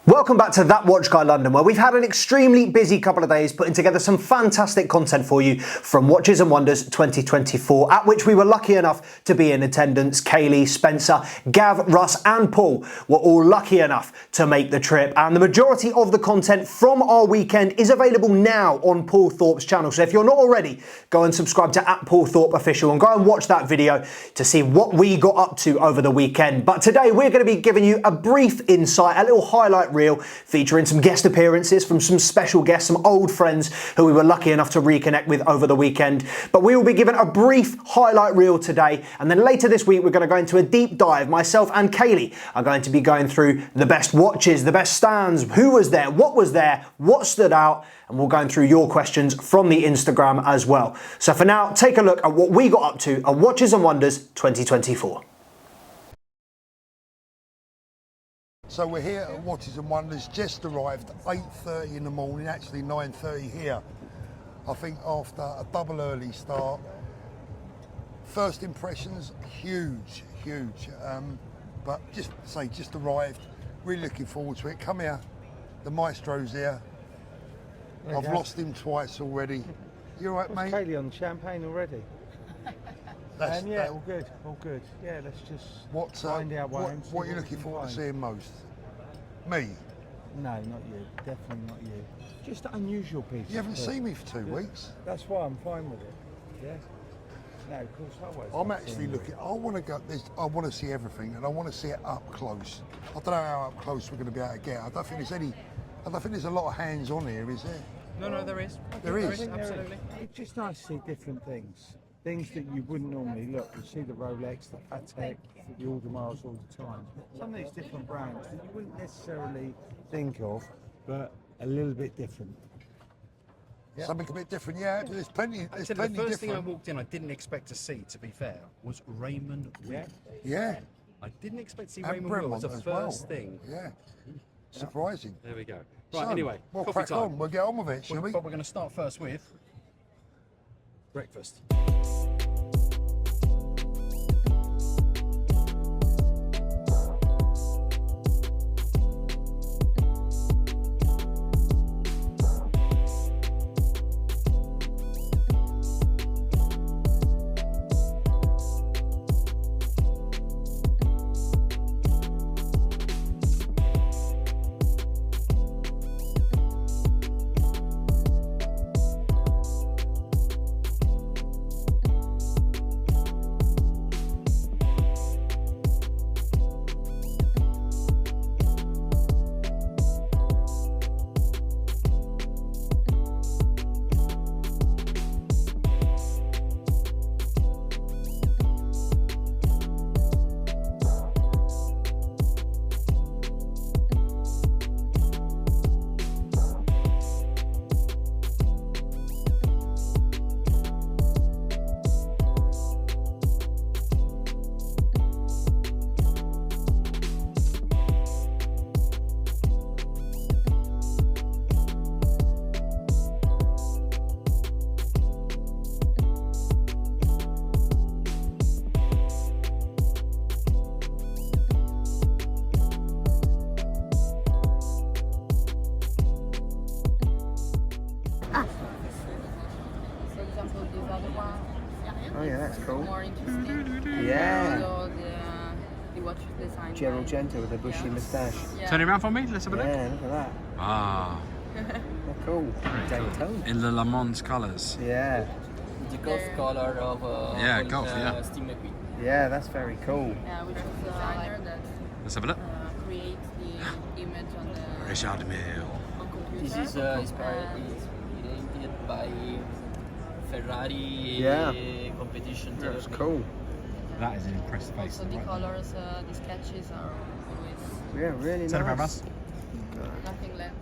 Welcome back to That Watch Guy London, where we've had an extremely busy couple of days putting together some fantastic content for you from Watches and Wonders 2024, at which we were lucky enough to be in attendance. Kaylee, Spencer, Gav, Russ and Paul were all lucky enough to make the trip, and the majority of the content from our weekend is available now on Paul Thorpe's channel. So if you're not already, go and subscribe to @PaulThorpeOfficial and go and watch that video to see what we got up to over the weekend. But today we're going to be giving you a brief insight, a little highlight reel featuring some guest appearances from some special guests, some old friends who we were lucky enough to reconnect with over the weekend. But we will be given a brief highlight reel today, and then later this week we're going to go into a deep dive. Myself and Kaylee are going to be going through the best watches, the best stands, who was there, what stood out, and we're going through your questions from the Instagram as well. So for now, take a look at what we got up to at Watches and Wonders 2024. So we're here at Watches and Wonders, just arrived at 8:30 in the morning, actually 9:30 here. I think after a double early start. First impressions, huge. But just arrived, really looking forward to it. Come here, the maestro's here. Okay. I've lost him twice already. You all right, mate? Kaylee on champagne already. Yeah, all good. Yeah, let's just find out what are you looking forward to seeing most? Me? No, not you. Definitely not you. Just unusual pieces. You haven't seen me for 2 weeks. That's why I'm fine with it. Yeah. No, of course I won't. I'm actually looking. I want to go. I want to see everything, and I want to see it up close. I don't know how up close we're going to be able to get. I don't think there's a lot of hands on here, is there? No, there is. There is? Absolutely. It's just nice to see different things. Things that you wouldn't normally look. You see the Rolex, the Patek, the Audemars all the time. Some of these different brands that you wouldn't necessarily think of, but a little bit different. Yeah. Something a bit different, yeah. There's plenty. There's plenty The first thing I different. walked in, I didn't expect to see, to be fair, was Raymond Will. Yeah. I didn't expect to see And Raymond Will as Bremont the as well. first thing. Yeah. Surprising. There we go. Right, So, anyway, we'll coffee crack time. on. We'll get on with it, shall we? But we're going to start first with breakfast. For example, these other ones. Oh yeah, that's cool. More interesting. Yeah. So the watch is designed. Gerald by- Genta with a bushy Yeah. moustache. Yeah. Turn it around for me, let's have a look. Yeah, look at that. Ah, They're cool. Daytona. in the Le Mans colours. Yeah. The golf color of Yeah, all golf, the yeah. Steam McQueen. Yeah, that's very cool. Yeah, which is the designer that Let's have a look. creates the image on the Richard Mille. on computer. This is inspired by Ferrari Yeah. competition. That's cool. That is an impressive face. Also the colors, the sketches are always Yeah, really Turn it around, nice. Russ. nothing left.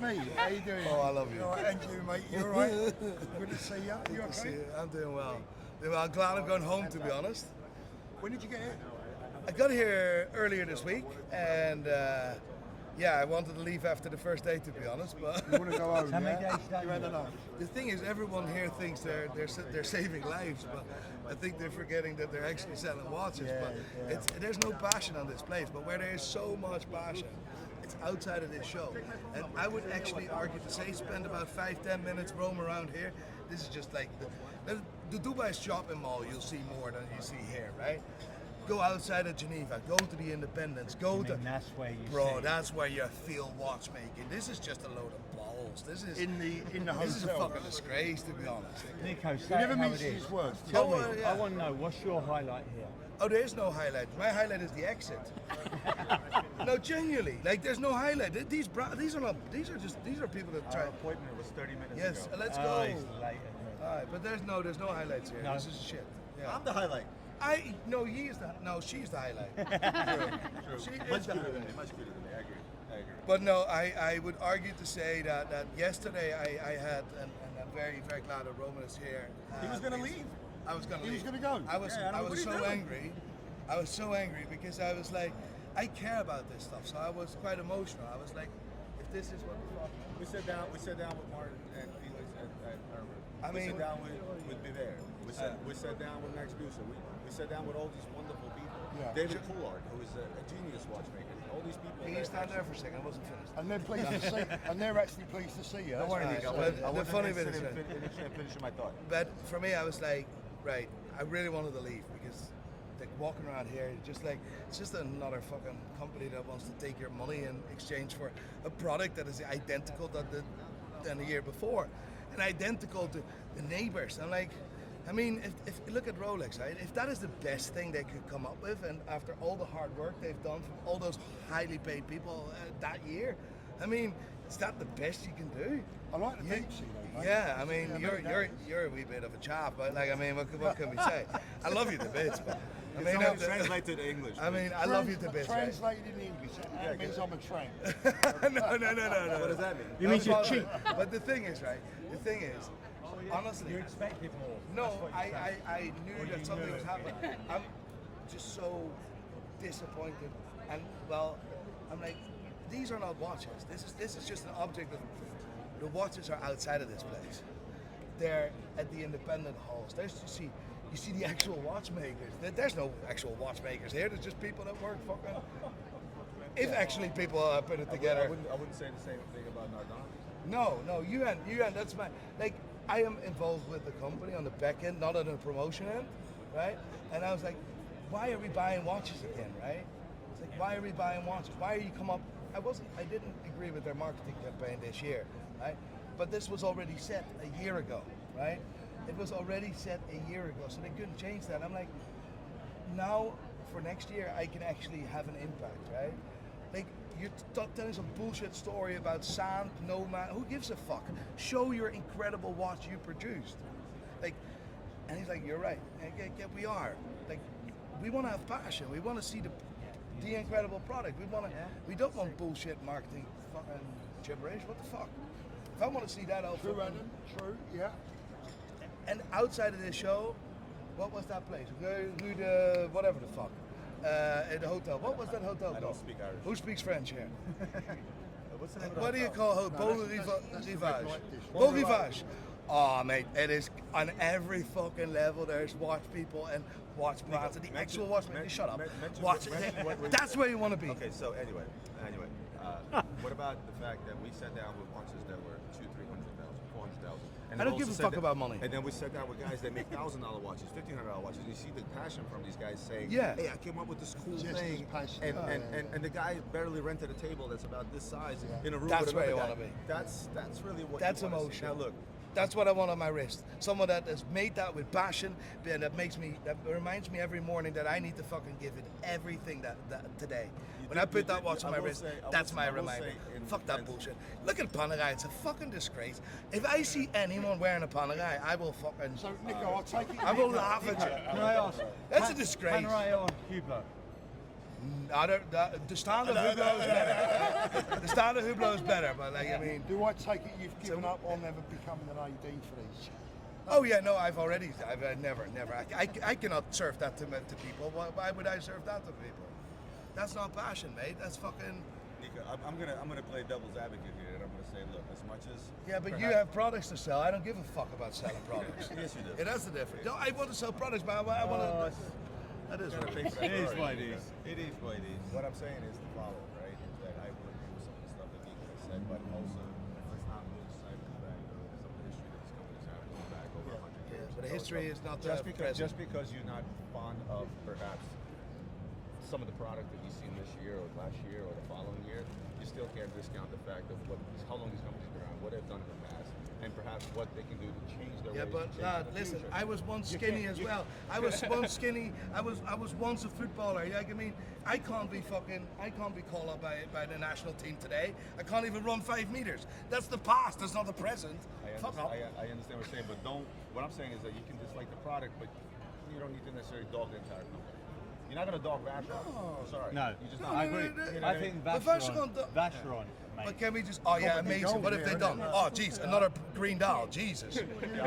me. How you doing? Oh, I love you. All right, and you, mate. You all right? Good to see you. You Good to see okay? you. I'm doing well. I'm glad I'm going home, to be honest. When did you get here? I got here earlier this week, and yeah, I wanted to leave after the first day, to be honest. But You want to go home, How many yeah? days you You had enough. the thing is, everyone here thinks they're saving lives, but I think they're forgetting that they're actually selling watches. But there's no passion on this place. But where there is so much passion, it's outside of this show. And I would actually argue to say, spend about 5-10 minutes roam around here. This is just like the Dubai shopping mall. You'll see more than you see here, right? Go outside of Geneva, go to the Independence, go to. That's where you Bro, see. that's where you feel watchmaking. This is just a load of balls. This is In the this is a hotel. fucking disgrace, to be honest. Nico, say You never it how mince it his is. words. Tell Oh, me, yeah. I want to know, what's your highlight here? Oh, there is no highlight. My highlight is the exit. No, genuinely, like there's no highlight. These are people that try. Our appointment was 30 minutes Yes, ago. let's Oh, go. it's late. All right, but there's no highlights here. No. This is shit. Yeah. I'm the highlight. She's the highlight. She is Much the cuter than highlight. me. Much cuter than me. I agree. But no, I would argue to say that yesterday I had, and I'm very, very glad that Roman is here. He was gonna he's- leave. I was gonna He leave. was gonna go. I was, Yeah, I I know, was what are so you doing? angry. I was so angry because I was like, I care about this stuff. So I was quite emotional. I was like, if this is what the fuck. We sat down with Martin and Felix at Herbert. I We mean- sat down with Biver. We sat down with Max Buser. We sat down with all these wonderful people. Yeah. David Coulard, who is a genius watchmaker. All these people. Can you stand there for a second? I wasn't finished. And they're pleased to see. And they're actually pleased to see you. Don't worry, Alright, Nico. so I the wasn't funny bit interested is in finishing my thought. But for me, I was like, right, I really wanted to leave because like walking around here, it's just another fucking company that wants to take your money in exchange for a product that is identical than the year before, and identical to the neighbors. I'm like, I mean, if you look at Rolex, right? If that is the best thing they could come up with, and after all the hard work they've done from all those highly paid people that year, I mean, is that the best you can do? I like the Yeah. deep sea though, mate. Yeah, I mean, you're a wee bit of a chap, but like, I mean, what can we say? I love you to bits, but I mean, Someone translate to the English. I mean, I love you to bits, right? Translated in English. That means I'm a tramp. No. What does that mean? You mean you're That's cheap? fine. But the thing is, right? The thing is, honestly, You expected more. no, That's what you're saying. I knew that something was happening. I'm just so disappointed, and well, I'm like, these are not watches. This is just an object of. The watches are outside of this place. They're at the independent halls. You see the actual watchmakers. There's no actual watchmakers here. There's just people that work fucking. If actually people put it I together. wouldn't say the same thing about Nardone. No, you and that's my like. I am involved with the company on the back end, not on the promotion end, right? And I was like, why are we buying watches again, right? It's like, why are we buying watches? Why are you come up? I didn't agree with their marketing campaign this year, right? But this was already set a year ago, right? It was already set a year ago, so they couldn't change that. I'm like, now for next year, I can actually have an impact, right? Like, you're telling some bullshit story about sand, nomad, who gives a fuck? Show your incredible watch you produced. Like, and he's like, you're right. Yeah, we are. Like, we want to have passion. We want to see the incredible product. We don't want bullshit marketing fucking gibberish. What the fuck? If I want to see that, I'll True, fucking- Adam. True, yeah. And outside of this show, what was that place? Whatever the fuck. At the hotel. What was that hotel called? I don't speak Irish. Who speaks French here? What's the name of the What do you hotel? call Beau that's the Rivage? red light dish. Beau Rivage. Oh, mate, it is on every fucking level. There's watch people and watch brands and the mention- actual watch. men- Shut up. mention- Watch. mention what- That's where you want to be. Okay, so anyway, what about the fact that we sat down with watches that were 200,000, 300,000, 400,000? I don't give a fuck about money. And then we sat down with guys that make $1,000 watches, $1,500 watches, and you see the passion from these guys saying, Yeah. hey, I came up with this cool Just as thing. passionate. And the guy barely rented a table that's about this size in a room That's with where another you guy. wanna be. That's really what That's you wanna see. emotion. Now look, That's what I want on my wrist. Someone that has made that with passion, and that reminds me every morning that I need to fucking give it everything that today. When I put that watch on my wrist, that's my reminder. Fuck that bullshit. Look at Panerai, it's a fucking disgrace. If I see anyone wearing a Panerai, I will fucking. So, Nico, I'll take it. I will laugh at you. Can I ask? That's a disgrace. Panerai or Hublot? The standard Hublot is better. The standard Hublot is better, but like I mean. Do I take it you've given up on ever becoming an AD for these? Oh yeah, no, I've never. I cannot serve that to people. Why would I serve that to people? That's not passion, mate. That's fucking. Nico, I'm gonna play devil's advocate here, and I'm gonna say, look, as much as Yeah, but you have products to sell. I don't give a fuck about selling products. Yes, you do. Yeah, that's the difference. No, I want to sell products, but I want to. That is what it is. It is what it is. It is what it is. What I'm saying is the following, right? Is that I would agree with some of the stuff that Nico has said, but also let's not lose sight of the fact of some of the history that this company's had going back over 100 years. But the history is not just because you're not fond of perhaps some of the product that you've seen this year or last year or the following year, you still can't discount the fact of how long these companies have been around, what they've done in the past, and perhaps what they can do to change their ways. But to change in the listen, future. I was once skinny as well. I was once skinny. I was once a footballer. Like, I mean, I can't be called up by the national team today. I can't even run 5 meters. That's the past. That's not the present. Fuck off. I understand what you're saying, but what I'm saying is that you can dislike the product, but you don't need to necessarily dog the entire company. You're not going to dog Vacheron. No. I'm sorry. No. You just No, not. I agree. You know I what think But Vacheron, Vacheron, mate. But can we just? Oh yeah, amazing. What have they done? Oh jeez, another green dial. Jesus.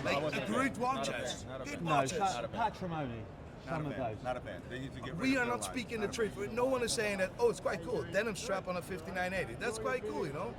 Like great watches. Good No, watches. patrimony. Some of those. Not a fan. They need to get rid We of are their not line. speaking the truth. No one is saying that. Oh, it's quite cool. Denim strap on a 5980. That's quite cool, you know.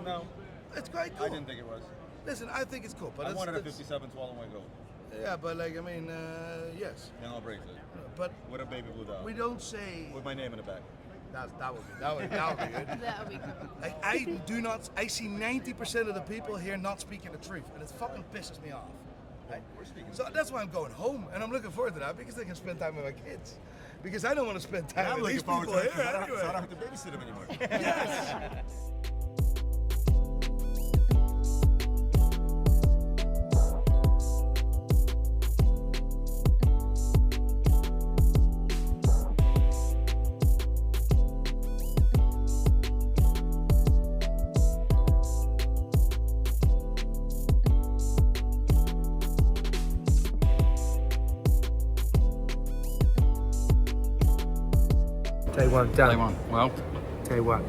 No, It's quite I cool. didn't think it was. Listen, I think it's cool, but I it's, wanted a it's- 57 12-and-white gold. Yeah, but like I mean, yes. Yellow bracelet. But With a baby blue dial. we don't say With my name in the back. that would be good. That would be good. Like, I do not. I see 90% of the people here not speaking the truth, and it fucking pisses me off. Right? We're speaking. So that's why I'm going home, and I'm looking forward to that because I can spend time with my kids. Because I don't want to spend time I'm with looking these forward people to it. here So I don't anyway. have to babysit them anymore. Yes. Day one done. Day one. Well, Day one.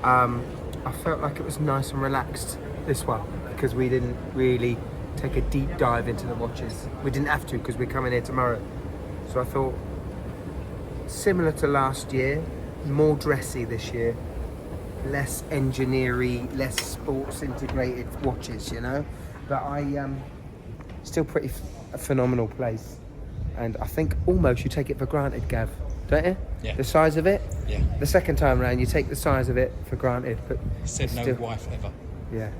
I felt like it was nice and relaxed, this one, because we didn't really take a deep dive into the watches. We didn't have to because we're coming here tomorrow. So I thought, similar to last year, more dressy this year, less engineering, less sports integrated watches, you know. But still pretty a phenomenal place. And I think almost you take it for granted, Gav, don't you? Yeah. The size of it? Yeah. The second time round, you take the size of it for granted, but Said no still- wife ever. Yeah.